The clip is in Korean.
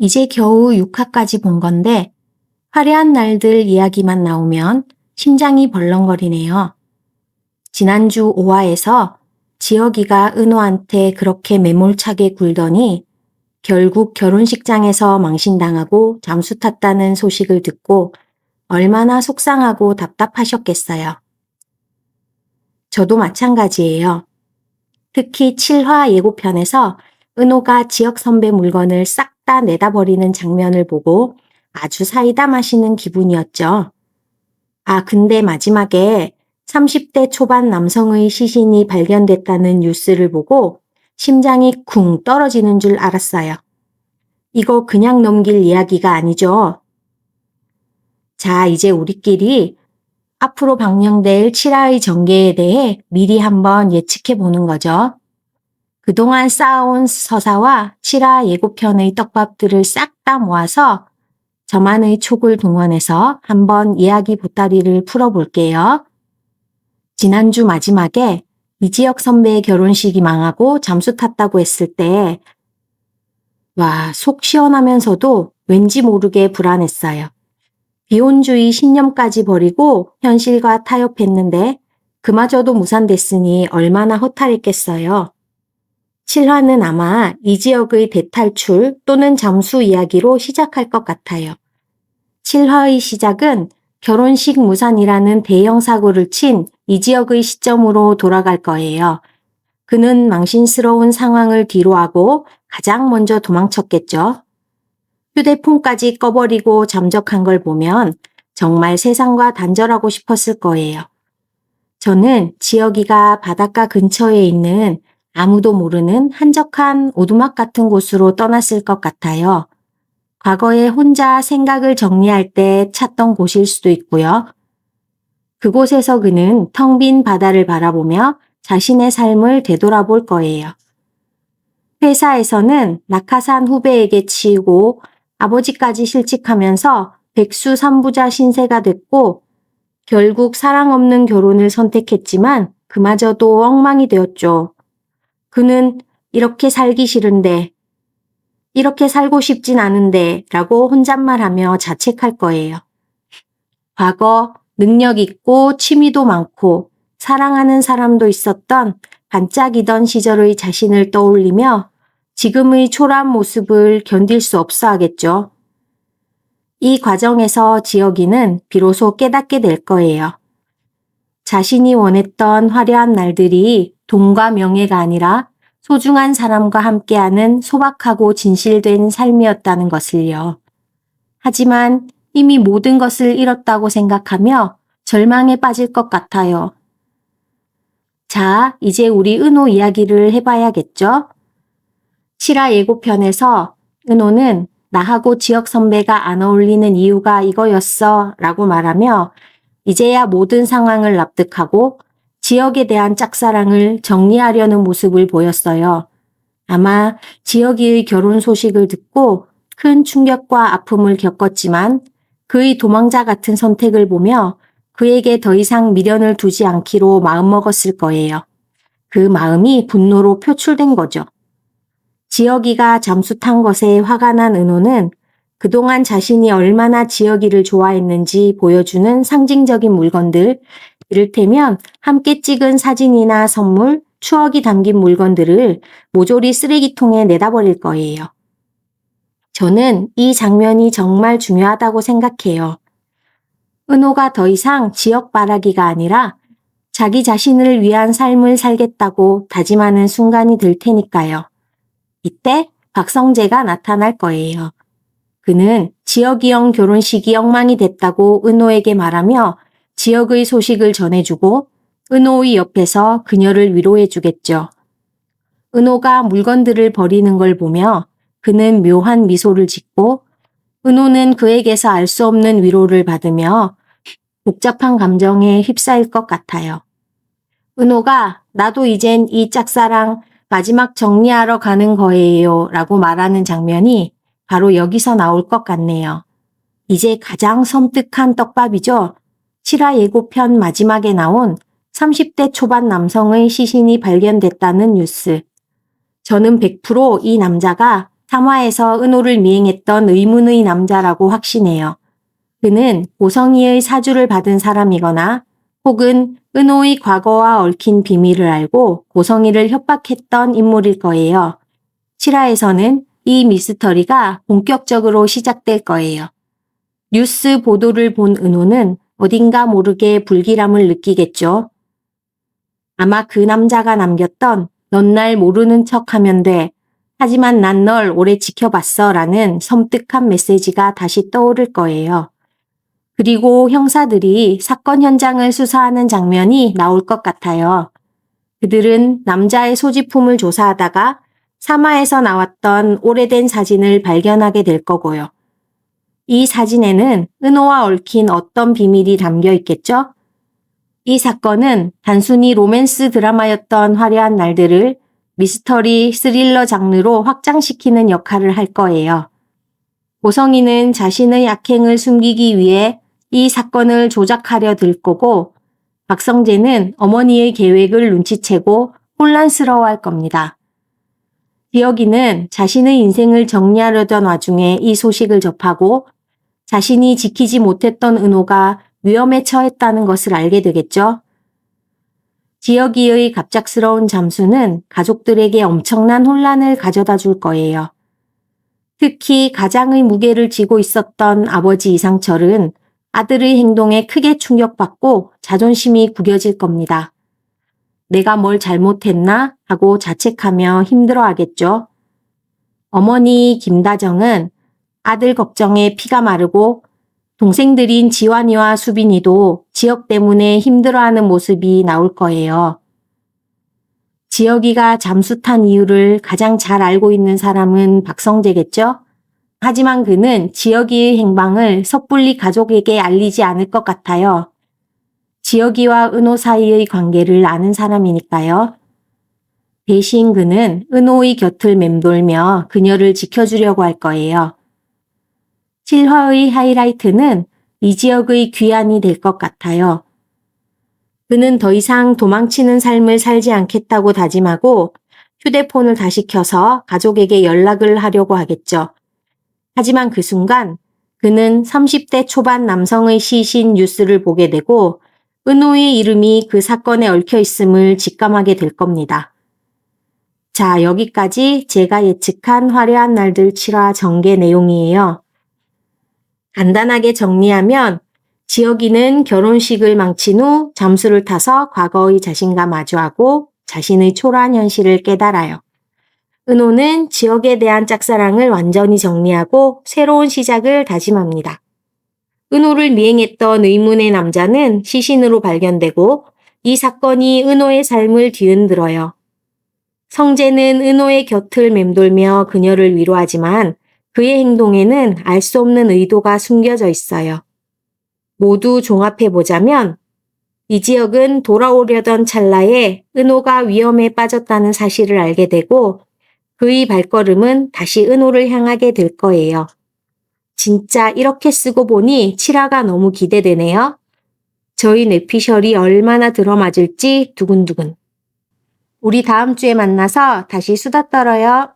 이제 겨우 6화까지 본 건데 화려한 날들 이야기만 나오면 심장이 벌렁거리네요. 지난주 5화에서 지혁이가 은호한테 그렇게 매몰차게 굴더니 결국 결혼식장에서 망신당하고 잠수 탔다는 소식을 듣고 얼마나 속상하고 답답하셨겠어요. 저도 마찬가지예요. 특히 7화 예고편에서 은호가 지혁 선배 물건을 싹 다 내다버리는 장면을 보고 아주 사이다 마시는 기분이었죠. 아, 근데 마지막에 30대 초반 남성의 시신이 발견됐다는 뉴스를 보고 심장이 쿵 떨어지는 줄 알았어요. 이거 그냥 넘길 이야기가 아니죠. 자, 이제 우리끼리 앞으로 방영될 7화의 전개에 대해 미리 한번 예측해 보는 거죠. 그동안 쌓아온 서사와 7화 예고편의 떡밥들을 싹 다 모아서 저만의 촉을 동원해서 한번 이야기 보따리를 풀어볼게요. 지난주 마지막에 이지혁 선배의 결혼식이 망하고 잠수 탔다고 했을 때 와, 속 시원하면서도 왠지 모르게 불안했어요. 비혼주의 신념까지 버리고 현실과 타협했는데 그마저도 무산됐으니 얼마나 허탈했겠어요. 7화는 아마 이지혁의 대탈출 또는 잠수 이야기로 시작할 것 같아요. 7화의 시작은 결혼식 무산이라는 대형 사고를 친 이지혁의 시점으로 돌아갈 거예요. 그는 망신스러운 상황을 뒤로하고 가장 먼저 도망쳤겠죠. 휴대폰까지 꺼버리고 잠적한 걸 보면 정말 세상과 단절하고 싶었을 거예요. 저는 지혁이가 바닷가 근처에 있는 아무도 모르는 한적한 오두막 같은 곳으로 떠났을 것 같아요. 과거에 혼자 생각을 정리할 때 찾던 곳일 수도 있고요. 그곳에서 그는 텅 빈 바다를 바라보며 자신의 삶을 되돌아볼 거예요. 회사에서는 낙하산 후배에게 치이고 아버지까지 실직하면서 백수 삼부자 신세가 됐고 결국 사랑 없는 결혼을 선택했지만 그마저도 엉망이 되었죠. 그는 이렇게 살기 싫은데, 이렇게 살고 싶진 않은데 라고 혼잣말하며 자책할 거예요. 과거 능력 있고 취미도 많고 사랑하는 사람도 있었던 반짝이던 시절의 자신을 떠올리며 지금의 초라한 모습을 견딜 수 없어 하겠죠. 이 과정에서 지혁이는 비로소 깨닫게 될 거예요. 자신이 원했던 화려한 날들이 돈과 명예가 아니라 소중한 사람과 함께하는 소박하고 진실된 삶이었다는 것을요. 하지만 이미 모든 것을 잃었다고 생각하며 절망에 빠질 것 같아요. 자, 이제 우리 은호 이야기를 해봐야겠죠? 7화 예고편에서 은호는 나하고 지혁 선배가 안 어울리는 이유가 이거였어 라고 말하며 이제야 모든 상황을 납득하고 지혁에 대한 짝사랑을 정리하려는 모습을 보였어요. 아마 지혁이의 결혼 소식을 듣고 큰 충격과 아픔을 겪었지만 그의 도망자 같은 선택을 보며 그에게 더 이상 미련을 두지 않기로 마음먹었을 거예요. 그 마음이 분노로 표출된 거죠. 지혁이가 잠수 탄 것에 화가 난 은호는 그동안 자신이 얼마나 지혁이를 좋아했는지 보여주는 상징적인 물건들, 이를테면 함께 찍은 사진이나 선물, 추억이 담긴 물건들을 모조리 쓰레기통에 내다버릴 거예요. 저는 이 장면이 정말 중요하다고 생각해요. 은호가 더 이상 지역 바라기가 아니라 자기 자신을 위한 삶을 살겠다고 다짐하는 순간이 될 테니까요. 이때 박성재가 나타날 거예요. 그는 지혁이 형 결혼식이 엉망이 됐다고 은호에게 말하며 지혁의 소식을 전해주고 은호의 옆에서 그녀를 위로해주겠죠. 은호가 물건들을 버리는 걸 보며 그는 묘한 미소를 짓고 은호는 그에게서 알 수 없는 위로를 받으며 복잡한 감정에 휩싸일 것 같아요. 은호가 나도 이젠 이 짝사랑 마지막 정리하러 가는 거예요 라고 말하는 장면이 바로 여기서 나올 것 같네요. 이제 가장 섬뜩한 떡밥이죠. 7화 예고편 마지막에 나온 30대 초반 남성의 시신이 발견됐다는 뉴스. 저는 100% 이 남자가 삼화에서 은호를 미행했던 의문의 남자라고 확신해요. 그는 고성이의 사주를 받은 사람이거나 혹은 은호의 과거와 얽힌 비밀을 알고 고성이를 협박했던 인물일 거예요. 실화에서는 이 미스터리가 본격적으로 시작될 거예요. 뉴스 보도를 본 은호는 어딘가 모르게 불길함을 느끼겠죠. 아마 그 남자가 남겼던 넌 날 모르는 척하면 돼. 하지만 난 널 오래 지켜봤어 라는 섬뜩한 메시지가 다시 떠오를 거예요. 그리고 형사들이 사건 현장을 수사하는 장면이 나올 것 같아요. 그들은 남자의 소지품을 조사하다가 사마에서 나왔던 오래된 사진을 발견하게 될 거고요. 이 사진에는 은호와 얽힌 어떤 비밀이 담겨 있겠죠? 이 사건은 단순히 로맨스 드라마였던 화려한 날들을 미스터리 스릴러 장르로 확장시키는 역할을 할 거예요. 고성이는 자신의 악행을 숨기기 위해 이 사건을 조작하려 들 거고 박성재는 어머니의 계획을 눈치채고 혼란스러워할 겁니다. 지혁이는 자신의 인생을 정리하려던 와중에 이 소식을 접하고 자신이 지키지 못했던 은호가 위험에 처했다는 것을 알게 되겠죠. 지혁이의 갑작스러운 잠수는 가족들에게 엄청난 혼란을 가져다 줄 거예요. 특히 가장의 무게를 지고 있었던 아버지 이상철은 아들의 행동에 크게 충격받고 자존심이 구겨질 겁니다. 내가 뭘 잘못했나 하고 자책하며 힘들어하겠죠. 어머니 김다정은 아들 걱정에 피가 마르고 동생들인 지환이와 수빈이도 지혁 때문에 힘들어하는 모습이 나올 거예요. 지혁이가 잠수 탄 이유를 가장 잘 알고 있는 사람은 박성재겠죠? 하지만 그는 지혁이의 행방을 섣불리 가족에게 알리지 않을 것 같아요. 지혁이와 은호 사이의 관계를 아는 사람이니까요. 대신 그는 은호의 곁을 맴돌며 그녀를 지켜주려고 할 거예요. 실화의 하이라이트는 이지혁의 귀환이 될 것 같아요. 그는 더 이상 도망치는 삶을 살지 않겠다고 다짐하고 휴대폰을 다시 켜서 가족에게 연락을 하려고 하겠죠. 하지만 그 순간 그는 30대 초반 남성의 시신 뉴스를 보게 되고 은호의 이름이 그 사건에 얽혀 있음을 직감하게 될 겁니다. 자, 여기까지 제가 예측한 화려한 날들 7화 전개 내용이에요. 간단하게 정리하면 지혁이는 결혼식을 망친 후 잠수를 타서 과거의 자신과 마주하고 자신의 초라한 현실을 깨달아요. 은호는 지혁에 대한 짝사랑을 완전히 정리하고 새로운 시작을 다짐합니다. 은호를 미행했던 의문의 남자는 시신으로 발견되고 이 사건이 은호의 삶을 뒤흔들어요. 성재는 은호의 곁을 맴돌며 그녀를 위로하지만 그의 행동에는 알 수 없는 의도가 숨겨져 있어요. 모두 종합해보자면 이지혁은 돌아오려던 찰나에 은호가 위험에 빠졌다는 사실을 알게 되고 그의 발걸음은 다시 은호를 향하게 될 거예요. 진짜 이렇게 쓰고 보니 7화가 너무 기대되네요. 저희 뇌피셜이 얼마나 들어맞을지 두근두근. 우리 다음 주에 만나서 다시 수다 떨어요.